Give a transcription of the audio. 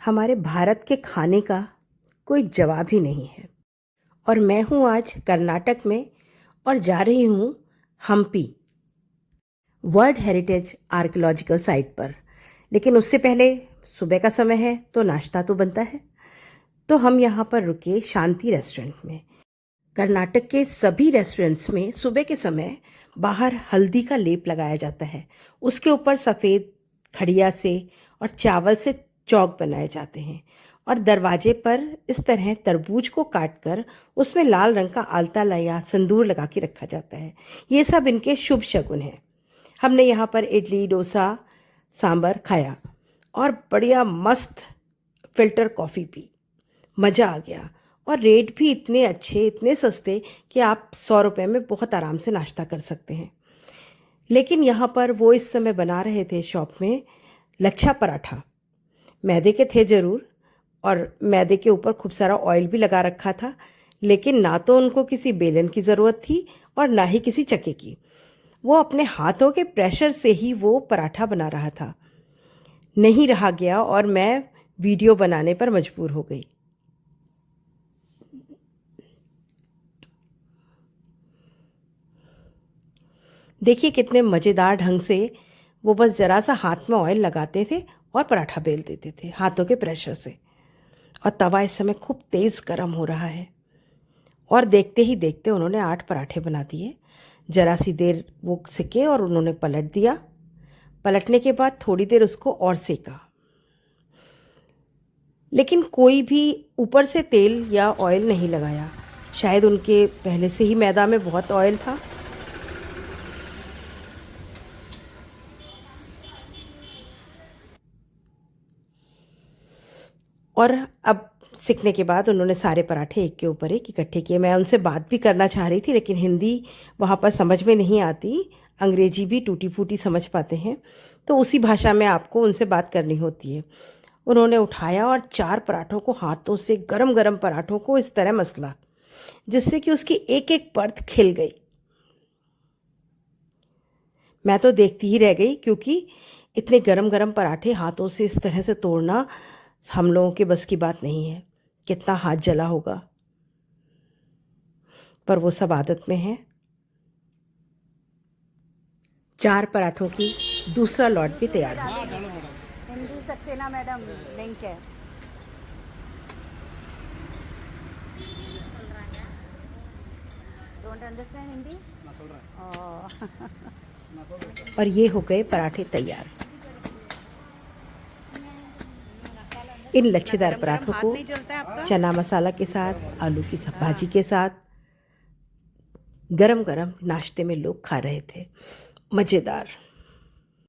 हमारे भारत के खाने का कोई जवाब ही नहीं है। और मैं हूँ आज कर्नाटक में और जा रही हूँ Hampi world heritage archaeological site पर। लेकिन उससे पहले सुबह का समय है तो नाश्ता तो बनता है। तो हम यहाँ पर रुके शांति रेस्टोरेंट में। कर्नाटक के सभी रेस्टोरेंट्स में सुबह के समय बाहर हल्दी का लेप लगाया जाता है। उसके ऊपर सफ़ेद खड़िया से और चावल से चौक बनाए जाते हैं और दरवाजे पर इस तरह तरबूज को काटकर उसमें लाल रंग का आलता या सिंदूर लगा के रखा जाता है। ये सब इनके शुभ शगुन हैं। हमने यहाँ पर इडली डोसा सांभर खाया और बढ़िया मस्त फ़िल्टर कॉफ़ी पी। मज़ा आ गया और रेट भी इतने अच्छे इतने सस्ते कि आप 100 रुपये में बहुत आराम से नाश्ता कर सकते हैं। लेकिन यहाँ पर वो इस समय बना रहे थे शॉप में लच्छा पराठा। मैदे के थे ज़रूर और मैदे के ऊपर खूब सारा ऑयल भी लगा रखा था, लेकिन ना तो उनको किसी बेलन की ज़रूरत थी और ना ही किसी चक्के की। वो अपने हाथों के प्रेशर से ही वो पराठा बना रहा था। नहीं रहा गया और मैं वीडियो बनाने पर मजबूर हो गई। देखिए कितने मज़ेदार ढंग से वो बस ज़रा सा हाथ में ऑयल लगाते थे और पराठा बेल देते थे हाथों के प्रेशर से। और तवा इस समय खूब तेज़ गर्म हो रहा है और देखते ही देखते उन्होंने 8 पराठे बना दिए। ज़रा सी देर वो सिके और उन्होंने पलट दिया। पलटने के बाद थोड़ी देर उसको और सेका, लेकिन कोई भी ऊपर से तेल या ऑयल नहीं लगाया। शायद उनके पहले से ही मैदा में बहुत ऑयल था। और अब सीखने के बाद उन्होंने सारे पराठे एक के ऊपर एक इकट्ठे किए। मैं उनसे बात भी करना चाह रही थी, लेकिन हिंदी वहाँ पर समझ में नहीं आती, अंग्रेजी भी टूटी फूटी समझ पाते हैं, तो उसी भाषा में आपको उनसे बात करनी होती है। उन्होंने उठाया और 4 पराठों को हाथों से गरम गरम पराठों को इस तरह मसला जिससे कि उसकी एक एक परत खिल गई। मैं तो देखती ही रह गई, क्योंकि इतने गरम गरम पराठे हाथों से इस तरह से तोड़ना हम लोगों के बस की बात नहीं है। कितना हाथ जला होगा, पर वो सब आदत में है। 4 पराठों की दूसरा लॉट भी तैयार हो गया। हिंदी सक्सेना मैडम लिंक है। Don't understand Hindi. और ये हो गए पराठे तैयार। इन लच्छेदार पराठों को चना मसाला के साथ, आलू की भाजी के साथ गरम गरम नाश्ते में लोग खा रहे थे। मज़ेदार।